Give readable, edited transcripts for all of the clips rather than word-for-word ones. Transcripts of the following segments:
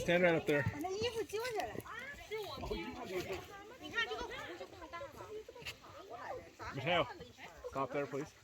stand right up there. 把那衣服揪下来。你看这个湖就更大了。Mateo, stop there, please.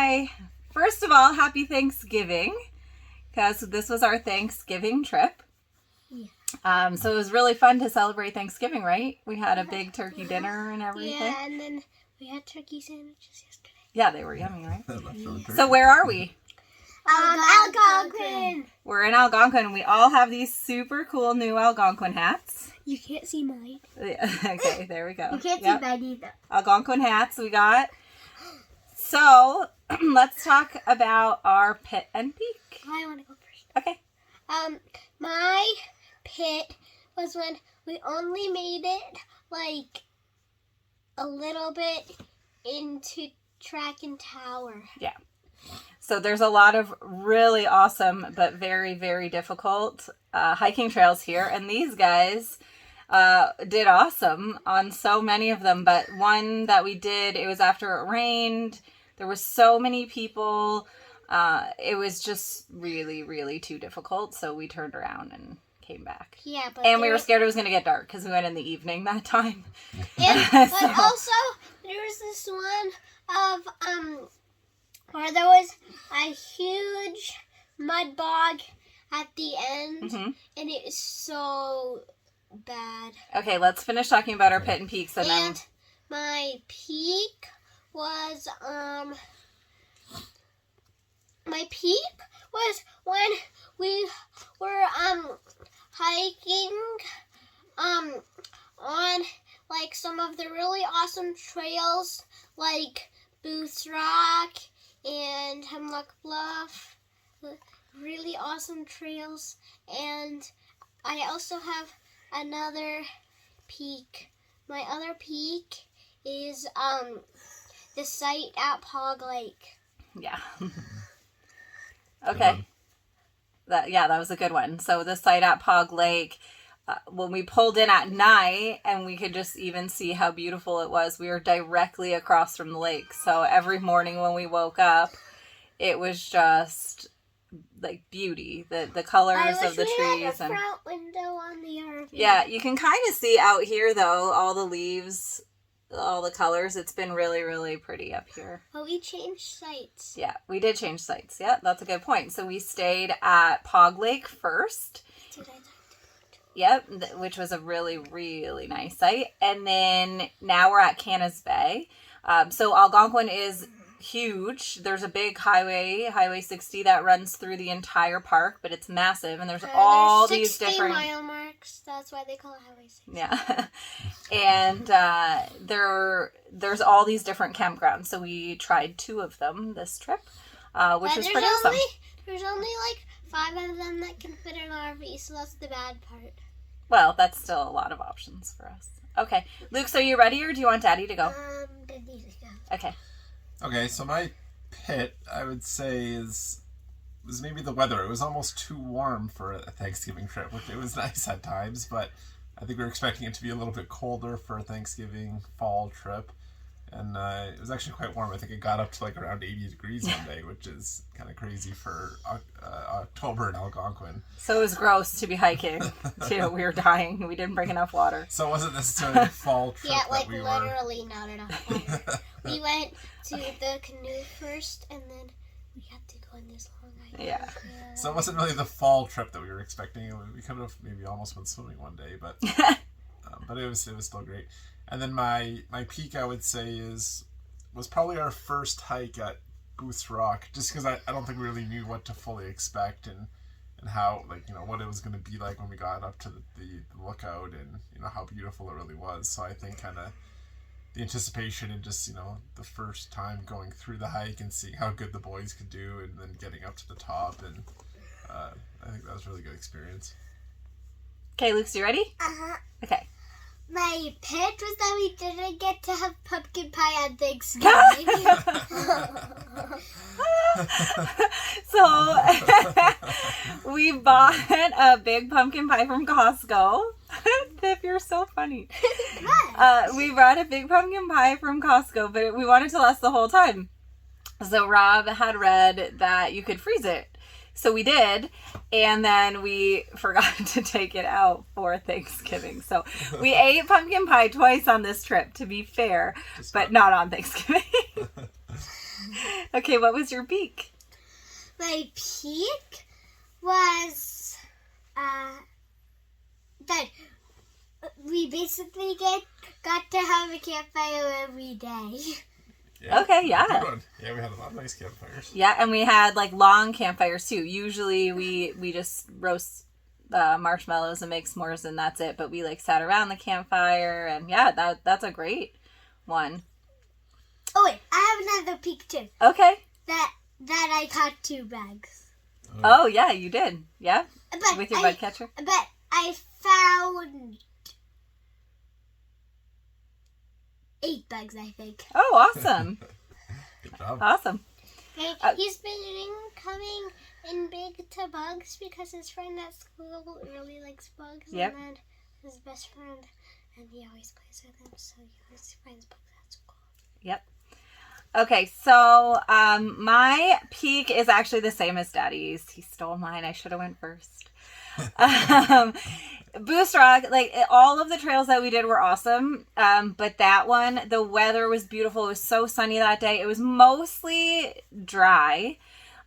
Okay. First of all, happy Thanksgiving, because this was our Thanksgiving trip. Yeah. So it was really fun to celebrate Thanksgiving, right? We had a big turkey dinner and everything. Yeah, and then we had turkey sandwiches yesterday. Yeah, they were yummy, right? So where are we? Algonquin. We're in Algonquin. We all have these super cool new Algonquin hats. You can't see mine. Okay, there we go. You can't see mine either. Algonquin hats we got. So let's talk about our pit and peak. I want to go first. Okay. My pit was when we only made it like a little bit into track and tower. Yeah. So there's a lot of really awesome but very, very difficult hiking trails here. And these guys did awesome on so many of them. But one that we did, it was after it rained. There were so many people. It was just really, really too difficult. So we turned around and came back. Yeah, but and we were scared it was going to get dark because we went in the evening that time. And, but also, there was this one of where there was a huge mud bog at the end, and it was so bad. Okay, let's finish talking about our pit and peak. So and then my peak was when we were hiking on like some of the really awesome trails like Booth's Rock and Hemlock Bluff, really awesome trails. And I also have another peak. My other peak is the site at Pog Lake. Yeah. Okay. That was a good one. So the site at Pog Lake, when we pulled in at night and we could just even see how beautiful it was, we were directly across from the lake. So every morning when we woke up, it was just like beauty. The colors of the trees. Had a front window on the RV. Yeah, you can kind of see out here though, all the leaves, all the colors. It's been really, really pretty up here. But we changed sites. Yeah, we did change sites. Yeah, that's a good point. So we stayed at Pog Lake first. Yep, which was a really, really nice site. And then now we're at Canas Bay. So Algonquin is huge. There's a big Highway 60 that runs through the entire park, but it's massive. And there's all these different 60-mile marks. That's why they call it Highway 60. Yeah. And there's all these different campgrounds. So we tried 2 of them this trip, which was pretty awesome. There's only like 5 of them that can fit in an RV, so that's the bad part. Well, that's still a lot of options for us. Okay. Luke, so are you ready or do you want Daddy to go? Daddy to go. Okay. Okay, so my pit, I would say, was maybe the weather. It was almost too warm for a Thanksgiving trip, which it was nice at times, but I think we were expecting it to be a little bit colder for a Thanksgiving fall trip. And it was actually quite warm. I think it got up to like around 80 degrees one day, which is kind of crazy for October in Algonquin. So it was gross to be hiking, too. We were dying. We didn't bring enough water. So it wasn't necessarily a fall trip like that we literally not enough water. We went to the canoe first, and then we had to go on this long hike. Yeah. So it wasn't really the fall trip that we were expecting. We could have maybe almost went swimming one day, but it was still great. And then my peak, I would say, was probably our first hike at Booth's Rock, just because I don't think we really knew what to fully expect and how, like, you know, what it was going to be like when we got up to the lookout and, you know, how beautiful it really was. So I think kind of the anticipation and just, you know, the first time going through the hike and seeing how good the boys could do and then getting up to the top. And I think that was a really good experience. Okay, Luke, you ready? Uh-huh. Okay. My pit was that we didn't get to have pumpkin pie on Thanksgiving. So we bought a big pumpkin pie from Costco. Tiff, you're so funny. We brought a big pumpkin pie from Costco, but we wanted to last the whole time. So Rob had read that you could freeze it. So we did, and then we forgot to take it out for Thanksgiving. So we ate pumpkin pie twice on this trip, to be fair, but not on Thanksgiving. Okay, what was your peak? My peak was that we basically got to have a campfire every day. Yeah, Okay, yeah. good one. Yeah, we had a lot of nice campfires. Yeah, and we had like long campfires too. Usually we just roast marshmallows and make s'mores and that's it. But we like sat around the campfire and yeah, that's a great one. Oh wait, I have another peak too. Okay. That I caught 2 bugs. Oh yeah, you did. Yeah. But With your bug catcher. But I found 8 bugs, I think. Oh, awesome. Good job. Awesome. Okay, he's been coming in big to bugs because his friend at school really likes bugs. Yep. And then his best friend, and he always plays with him, so he always finds bugs at school. Yep. Okay, so my peak is actually the same as Daddy's. He stole mine. I should have went first. Boost Rock, like all of the trails that we did were awesome. But that one, the weather was beautiful. It was so sunny that day. It was mostly dry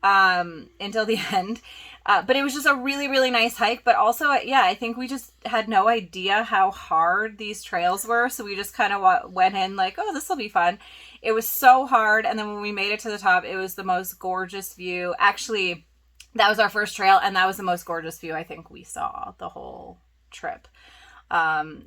until the end. But it was just a really, really nice hike. But also, yeah, I think we just had no idea how hard these trails were. So we just kind of went in like, oh, this will be fun. It was so hard. And then when we made it to the top, it was the most gorgeous view. Actually, that was our first trail. And that was the most gorgeous view I think we saw the whole trip.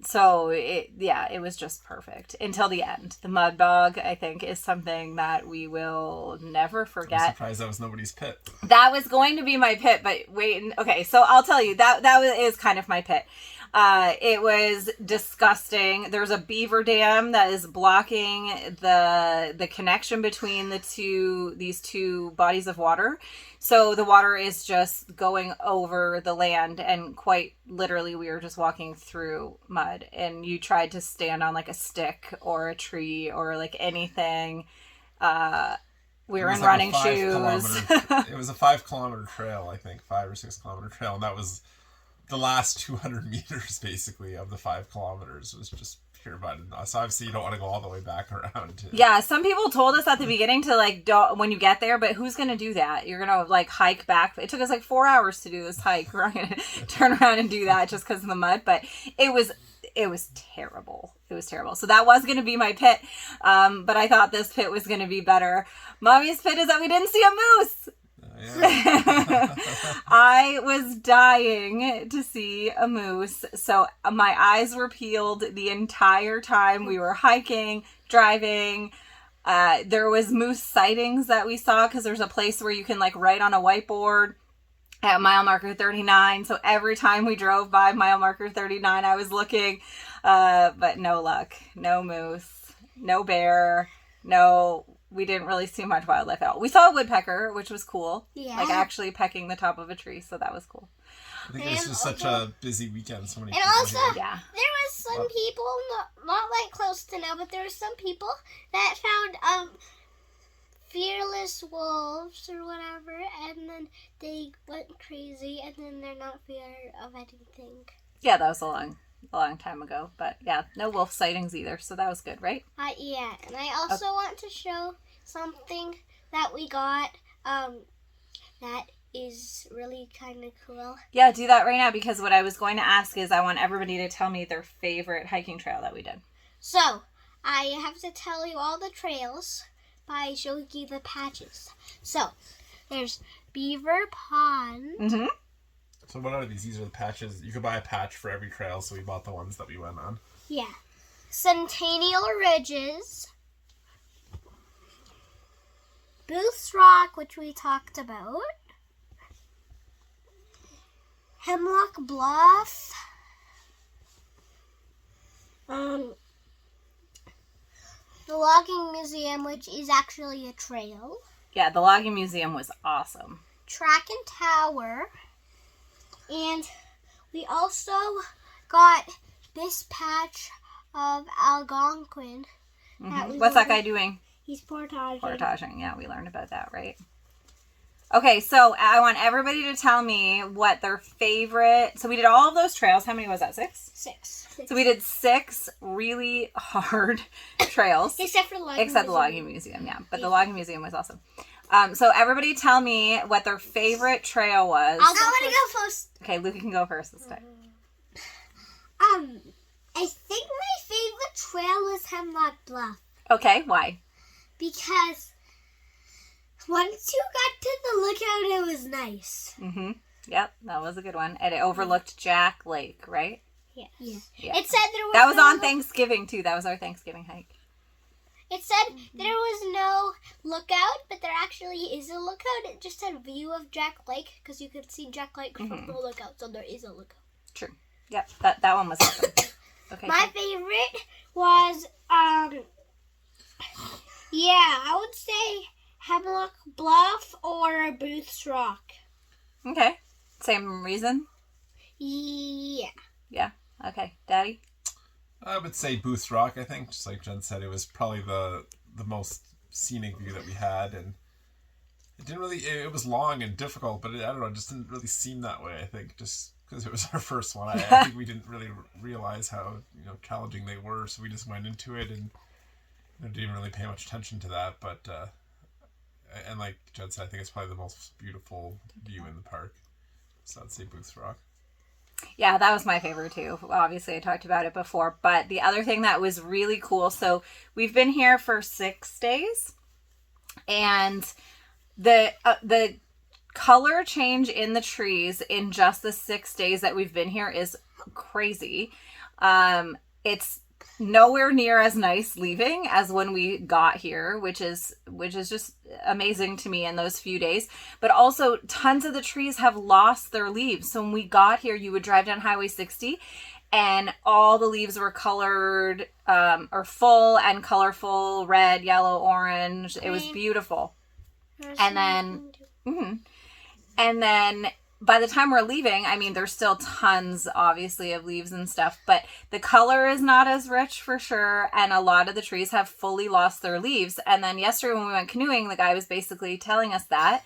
So it was just perfect until the end. The mud bog, I think, is something that we will never forget. I'm surprised that was nobody's pit. That was going to be my pit, but wait. Okay, so I'll tell you that is kind of my pit. It was disgusting. There's a beaver dam that is blocking the connection between these two bodies of water. So the water is just going over the land, and quite literally we were just walking through mud, and you tried to stand on like a stick or a tree or like anything. We were in running shoes. It was a 5 kilometer trail, I think, 5 or 6 kilometer trail, and that was the last 200 meters basically of the 5 kilometers was just pure mud. So obviously you don't want to go all the way back around. Yeah, some people told us at the beginning to like don't when you get there, but who's gonna do that? You're gonna like hike back. It took us like 4 hours to do this hike. We're not gonna turn around and do that just because of the mud. But it was terrible. It was terrible. So that was gonna be my pit, but I thought this pit was gonna be better. Mommy's pit is that we didn't see a moose. Yeah. I was dying to see a moose, so my eyes were peeled the entire time we were hiking, driving. There was moose sightings that we saw because there's a place where you can like write on a whiteboard at mile marker 39. So every time we drove by mile marker 39, I was looking, but no luck. No moose, no bear, no. We didn't really see much wildlife at all. We saw a woodpecker, which was cool. Yeah. Like actually pecking the top of a tree, so that was cool. I think it was just such a busy weekend. So many people. And also, here. there was some people, not like close to now, but there were some people that found fearless wolves or whatever, and then they went crazy, and then they're not fear of anything. Yeah, that was a long time ago, but yeah, no wolf sightings either, so that was good, right? Yeah, and I also want to show something that we got that is really kind of cool. Yeah, do that right now, because what I was going to ask is I want everybody to tell me their favorite hiking trail that we did. So, I have to tell you all the trails by showing you the patches. So, there's Beaver Pond. Mm-hmm. So what are these? These are the patches. You could buy a patch for every trail, so we bought the ones that we went on. Yeah. Centennial Ridges. Booth Rock, which we talked about. Hemlock Bluff. The Logging Museum, which is actually a trail. Yeah, the Logging Museum was awesome. Track and Tower. And we also got this patch of Algonquin. Mm-hmm. What's that guy doing? He's portaging. Portaging, yeah, we learned about that, right? Okay, so I want everybody to tell me what their favorite... So we did all of those trails. How many was that? 6? 6. So we did 6 really hard trails. Except for the logging museum, yeah. But the logging museum was awesome. So everybody tell me what their favorite trail was. I want to go first. Okay, Luca can go first this time. I think my favorite trail is Hemlock Bluff. Okay, why? Because once you got to the lookout, it was nice. Mm-hmm. Yep, that was a good one. And it overlooked Jack Lake, right? Yeah. Yeah. It said there was that was on Thanksgiving, too. That was our Thanksgiving hike. It said there was no lookout, but there actually is a lookout. It just said view of Jack Lake, because you could see Jack Lake from the lookout, so there is a lookout. True. Yep, that one was awesome. Okay. My favorite was, I would say Hemlock Bluff or Booth's Rock. Okay. Same reason? Yeah. Yeah. Okay. Daddy? I would say Booth Rock, I think. Just like Jen said, it was probably the most scenic view that we had. And it didn't really... It was long and difficult, but I don't know, it just didn't really seem that way, I think. Just because it was our first one. I think we didn't really realize how challenging they were, so we just went into it and didn't really pay much attention to that. But... and like Jen said, I think it's probably the most beautiful view in the park. So I'd say Booth Rock. Yeah, that was my favorite too. Obviously, I talked about it before. But the other thing that was really cool, so we've been here for 6 days. And the color change in the trees in just the 6 days that we've been here is crazy. It's nowhere near as nice leaving as when we got here, which is just amazing to me in those few days. But also tons of the trees have lost their leaves. So when we got here, you would drive down Highway 60 and all the leaves were colored or full and colorful, red, yellow, orange. It was beautiful. And then by the time we're leaving, I mean, there's still tons, obviously, of leaves and stuff, but the color is not as rich for sure, and a lot of the trees have fully lost their leaves. And then yesterday when we went canoeing, the guy was basically telling us that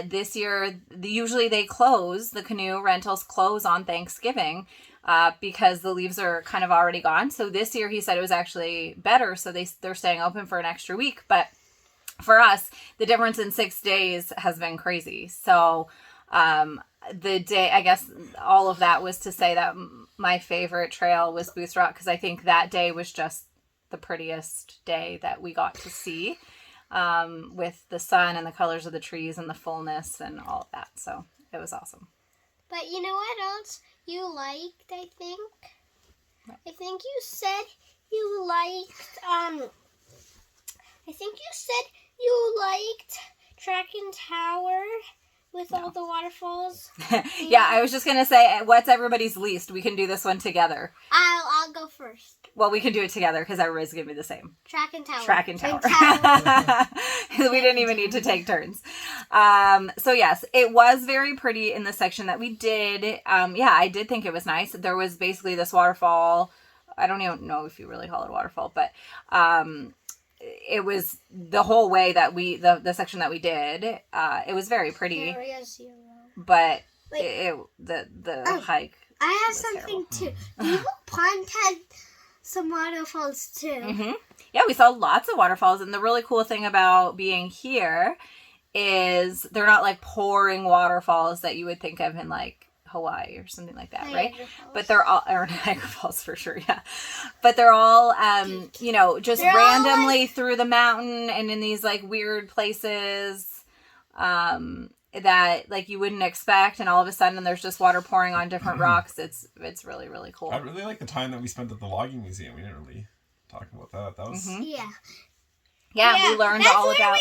this year, usually they close, the canoe rentals close on Thanksgiving because the leaves are kind of already gone. So this year he said it was actually better, so they're staying open for an extra week, but for us, the difference in 6 days has been crazy. So the day, I guess all of that was to say that my favorite trail was Booth Rock, because I think that day was just the prettiest day that we got to see with the sun and the colors of the trees and the fullness and all of that. So it was awesome. But you know what else you liked, I think? I think you said you liked, you liked Track and Tower with all the waterfalls. Yeah, I was just going to say, what's everybody's least? We can do this one together. I'll go first. Well, we can do it together because everybody's going to be the same. Track and Tower. Track and Tower. We didn't even need to take turns. So yes, it was very pretty in the section that we did. Yeah, I did think it was nice. There was basically this waterfall. I don't even know if you really call it a waterfall, but it was the whole way that the section that we did. It was very pretty. Area 0. But the hike. I have something too. Eagle Pond had some waterfalls too. Mm-hmm. Yeah, we saw lots of waterfalls, and the really cool thing about being here is they're not like pouring waterfalls that you would think of in like Hawaii or something like that, right? But they're all, or Niagara Falls for sure, yeah. But they're all, just they're randomly through the mountain and in these like weird places that like you wouldn't expect, and all of a sudden there's just water pouring on different rocks. It's really, really cool. I really like the time that we spent at the logging museum. We didn't really talk about that. That was Yeah, we learned all about.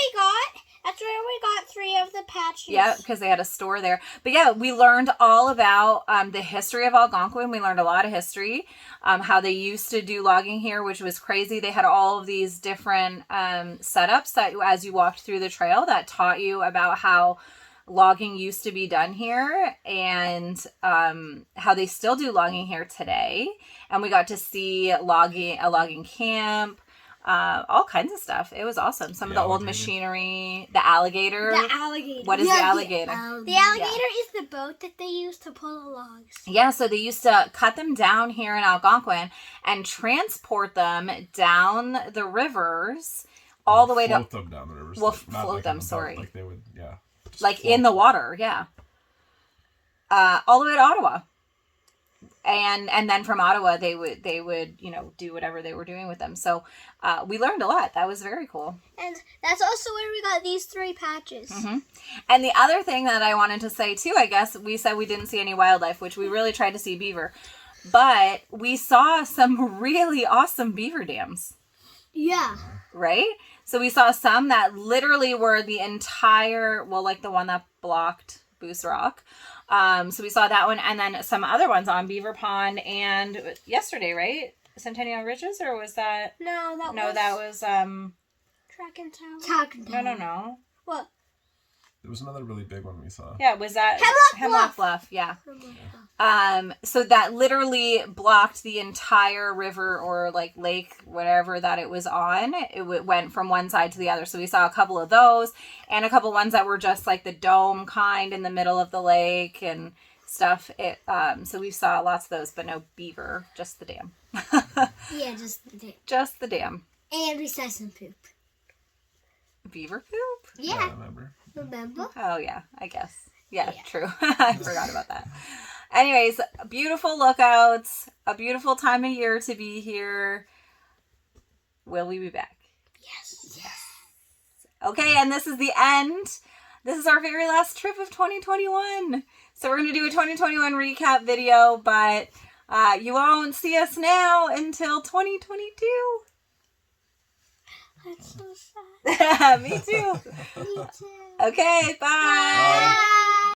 That's where we got 3 of the patches. Yeah, because they had a store there. But yeah, we learned all about the history of Algonquin. We learned a lot of history, how they used to do logging here, which was crazy. They had all of these different setups that as you walked through the trail that taught you about how logging used to be done here and how they still do logging here today. And we got to see a logging camp. all kinds of stuff. It was awesome. Some of the old Alligator. machinery, the alligator. The alligator. What is the alligator? The alligator is the boat that they use to pull the logs. Yeah, so they used to cut them down here in Algonquin and transport them down the rivers all the way to... Float them down the rivers. Well, not float like them, on a boat, sorry. Like they would, yeah. just like float. in the water, yeah. All the way to Ottawa. And then from Ottawa, they would do whatever they were doing with them. So we learned a lot. That was very cool. And that's also where we got these 3 patches. Mm-hmm. And the other thing that I wanted to say too, I guess we said we didn't see any wildlife, which we really tried to see beaver, but we saw some really awesome beaver dams. Yeah. Right? So we saw some that literally were the entire, well, like the one that blocked Boose Rock. So we saw that one, and then some other ones on Beaver Pond and yesterday, right? Centennial Ridges, or was that? No, that was Track and Tower. No. What? There was another really big one we saw. Yeah, was that Hemlock Bluff? Yeah. So that literally blocked the entire river or like lake, whatever that it was on. It went from one side to the other. So we saw a couple of those and a couple ones that were just like the dome kind in the middle of the lake and stuff. So we saw lots of those, but no beaver, just the dam. Yeah, just the dam. Just the dam. And we saw some poop. Beaver poop? Yeah. I remember. Remember? Oh, yeah, I guess. Yeah. True. I forgot about that. Anyways, beautiful lookouts, a beautiful time of year to be here. Will we be back? Yes. Okay, and this is the end. This is our very last trip of 2021. So we're going to do a 2021 recap video, but you won't see us now until 2022. That's so sad. Me too. Me too. Okay, bye. Bye.